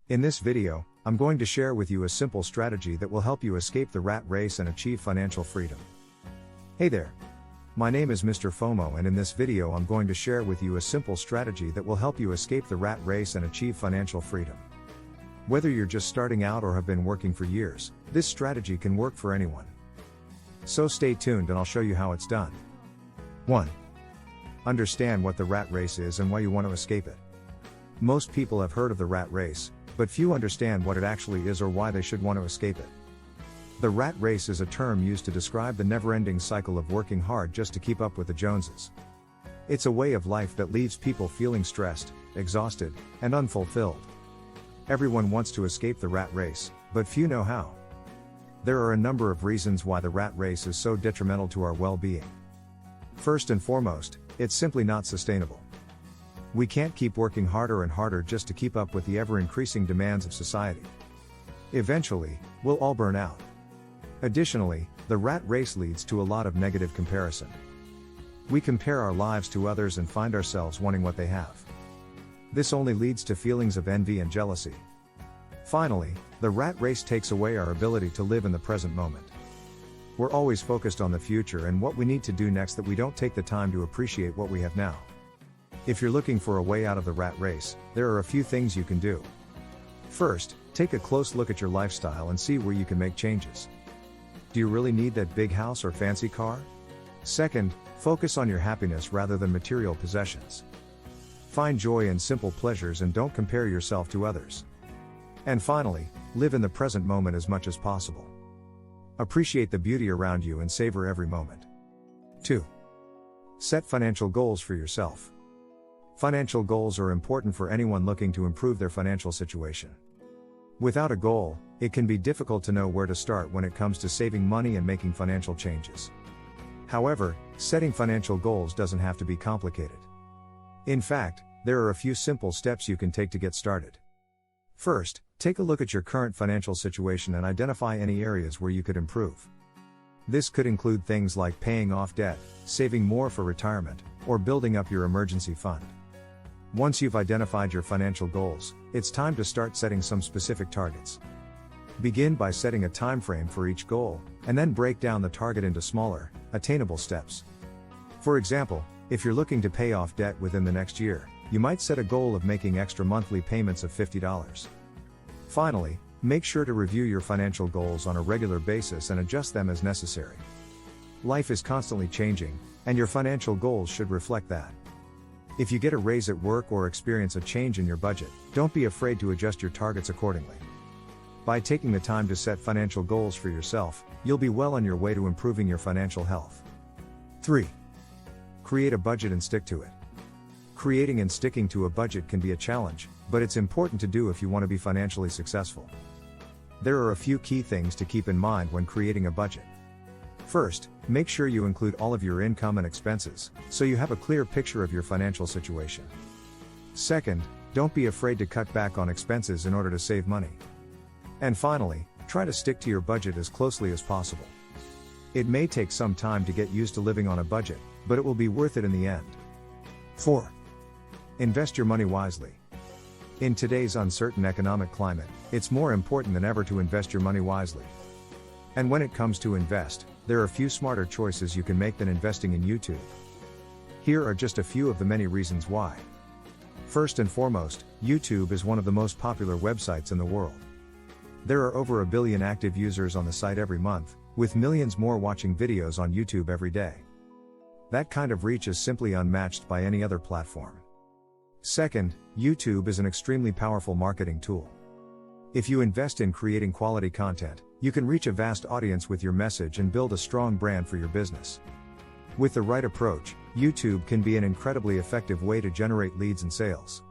In this video, I'm going to share with you a simple strategy that will help you escape the rat race and achieve financial freedom. Hey there! My name is Mr. FOMO, and in this video I'm going to share with you a simple strategy that will help you escape the rat race and achieve financial freedom. Whether you're just starting out or have been working for years, this strategy can work for anyone. So stay tuned and I'll show you how it's done. 1. Understand what the rat race is and why you want to escape it. Most people have heard of the rat race, but few understand what it actually is or why they should want to escape it. The rat race is a term used to describe the never-ending cycle of working hard just to keep up with the Joneses. It's a way of life that leaves people feeling stressed, exhausted, and unfulfilled. Everyone wants to escape the rat race, but few know how. There are a number of reasons why the rat race is so detrimental to our well-being. First and foremost, it's simply not sustainable. We can't keep working harder and harder just to keep up with the ever-increasing demands of society. Eventually, we'll all burn out. Additionally, the rat race leads to a lot of negative comparison. We compare our lives to others and find ourselves wanting what they have. This only leads to feelings of envy and jealousy. Finally, the rat race takes away our ability to live in the present moment. We're always focused on the future and what we need to do next that we don't take the time to appreciate what we have now. If you're looking for a way out of the rat race, there are a few things you can do. First, take a close look at your lifestyle and see where you can make changes. Do you really need that big house or fancy car? Second, focus on your happiness rather than material possessions. Find joy in simple pleasures and don't compare yourself to others. And finally, live in the present moment as much as possible. Appreciate the beauty around you and savor every moment. 2. Set financial goals for yourself. Financial goals are important for anyone looking to improve their financial situation. Without a goal, it can be difficult to know where to start when it comes to saving money and making financial changes. However, setting financial goals doesn't have to be complicated. In fact, there are a few simple steps you can take to get started. First, take a look at your current financial situation and identify any areas where you could improve. This could include things like paying off debt, saving more for retirement, or building up your emergency fund. Once you've identified your financial goals, it's time to start setting some specific targets. Begin by setting a time frame for each goal, and then break down the target into smaller, attainable steps. For example, if you're looking to pay off debt within the next year, you might set a goal of making extra monthly payments of $50. Finally, make sure to review your financial goals on a regular basis and adjust them as necessary. Life is constantly changing, and your financial goals should reflect that. If you get a raise at work or experience a change in your budget, don't be afraid to adjust your targets accordingly. By taking the time to set financial goals for yourself, you'll be well on your way to improving your financial health. 3. Create a budget and stick to it. Creating and sticking to a budget can be a challenge, but it's important to do if you want to be financially successful. There are a few key things to keep in mind when creating a budget. First, make sure you include all of your income and expenses, so you have a clear picture of your financial situation. Second, don't be afraid to cut back on expenses in order to save money. And finally, try to stick to your budget as closely as possible. It may take some time to get used to living on a budget, but it will be worth it in the end. 4. Invest your money wisely. In today's uncertain economic climate, it's more important than ever to invest your money wisely. And when it comes to invest, there are few smarter choices you can make than investing in YouTube. Here are just a few of the many reasons why. First and foremost, YouTube is one of the most popular websites in the world. There are over 1 billion active users on the site every month, with millions more watching videos on YouTube every day. That kind of reach is simply unmatched by any other platform. Second, YouTube is an extremely powerful marketing tool. If you invest in creating quality content, you can reach a vast audience with your message and build a strong brand for your business. With the right approach, YouTube can be an incredibly effective way to generate leads and sales.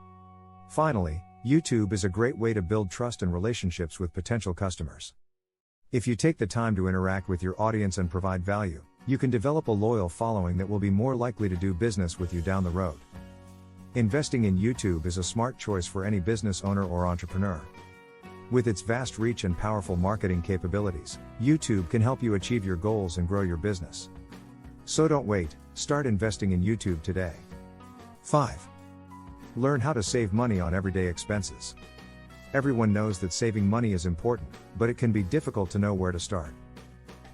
Finally, YouTube is a great way to build trust and relationships with potential customers. If you take the time to interact with your audience and provide value, you can develop a loyal following that will be more likely to do business with you down the road. Investing in YouTube is a smart choice for any business owner or entrepreneur. With its vast reach and powerful marketing capabilities, YouTube can help you achieve your goals and grow your business. So don't wait, start investing in YouTube today. 5. Learn how to save money on everyday expenses. Everyone knows that saving money is important, but it can be difficult to know where to start.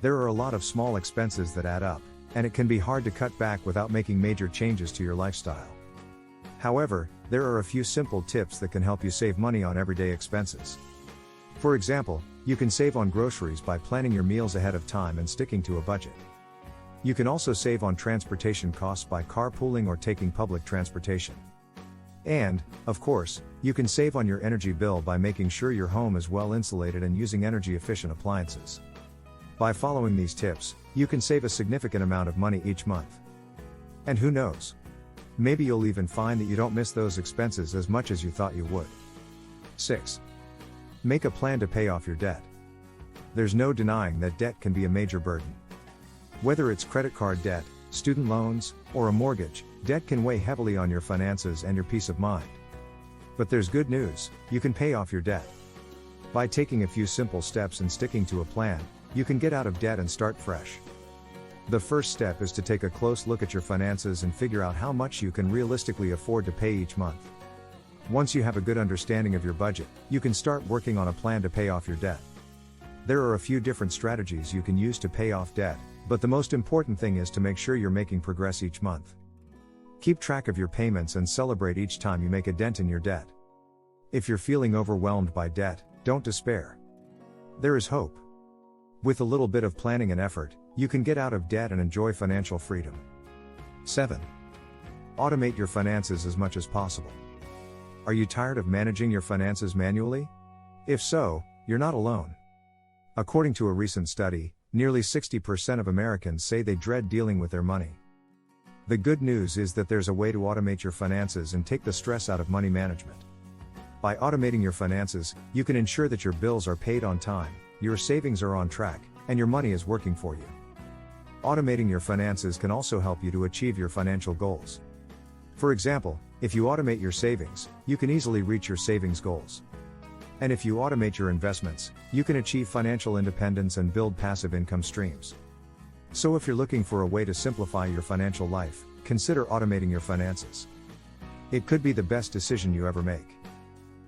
There are a lot of small expenses that add up, and it can be hard to cut back without making major changes to your lifestyle. However, there are a few simple tips that can help you save money on everyday expenses. For example, you can save on groceries by planning your meals ahead of time and sticking to a budget. You can also save on transportation costs by carpooling or taking public transportation. And, of course, you can save on your energy bill by making sure your home is well insulated and using energy-efficient appliances. By following these tips, you can save a significant amount of money each month. And who knows? Maybe you'll even find that you don't miss those expenses as much as you thought you would. 6. Make a plan to pay off your debt. There's no denying that debt can be a major burden. Whether it's credit card debt, student loans, or a mortgage, debt can weigh heavily on your finances and your peace of mind. But there's good news: you can pay off your debt. By taking a few simple steps and sticking to a plan, you can get out of debt and start fresh. The first step is to take a close look at your finances and figure out how much you can realistically afford to pay each month. Once you have a good understanding of your budget, you can start working on a plan to pay off your debt. There are a few different strategies you can use to pay off debt, but the most important thing is to make sure you're making progress each month. Keep track of your payments and celebrate each time you make a dent in your debt. If you're feeling overwhelmed by debt, don't despair. There is hope. With a little bit of planning and effort, you can get out of debt and enjoy financial freedom. 7. Automate your finances as much as possible. Are you tired of managing your finances manually? If so, you're not alone. According to a recent study, nearly 60% of Americans say they dread dealing with their money. The good news is that there's a way to automate your finances and take the stress out of money management. By automating your finances, you can ensure that your bills are paid on time, your savings are on track, and your money is working for you. Automating your finances can also help you to achieve your financial goals. For example, if you automate your savings, you can easily reach your savings goals. And if you automate your investments, you can achieve financial independence and build passive income streams. So if you're looking for a way to simplify your financial life, consider automating your finances. It could be the best decision you ever make.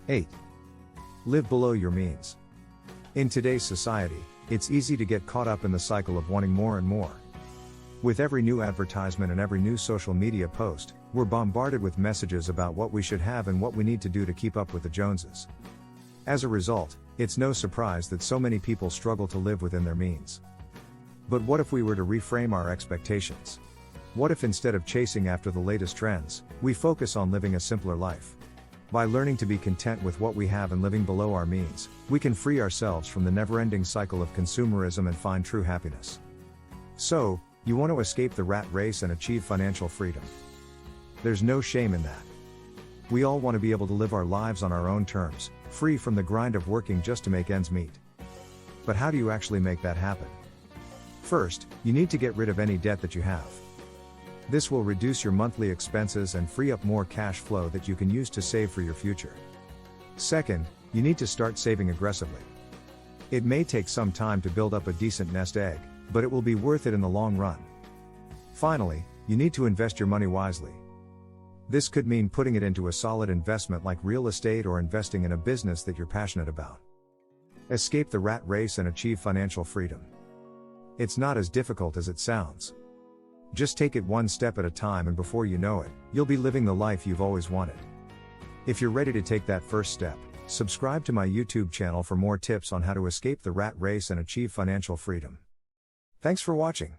8. Live below your means. In today's society, it's easy to get caught up in the cycle of wanting more and more. With every new advertisement and every new social media post, we're bombarded with messages about what we should have and what we need to do to keep up with the Joneses. As a result, it's no surprise that so many people struggle to live within their means. But what if we were to reframe our expectations? What if instead of chasing after the latest trends, we focus on living a simpler life? By learning to be content with what we have and living below our means, we can free ourselves from the never-ending cycle of consumerism and find true happiness. So, you want to escape the rat race and achieve financial freedom. There's no shame in that. We all want to be able to live our lives on our own terms, free from the grind of working just to make ends meet. But how do you actually make that happen? First, you need to get rid of any debt that you have. This will reduce your monthly expenses and free up more cash flow that you can use to save for your future. Second, you need to start saving aggressively. It may take some time to build up a decent nest egg, but it will be worth it in the long run. Finally, you need to invest your money wisely. This could mean putting it into a solid investment like real estate or investing in a business that you're passionate about. Escape the rat race and achieve financial freedom. It's not as difficult as it sounds. Just take it one step at a time, and before you know it, you'll be living the life you've always wanted. If you're ready to take that first step, subscribe to my YouTube channel for more tips on how to escape the rat race and achieve financial freedom. Thanks for watching.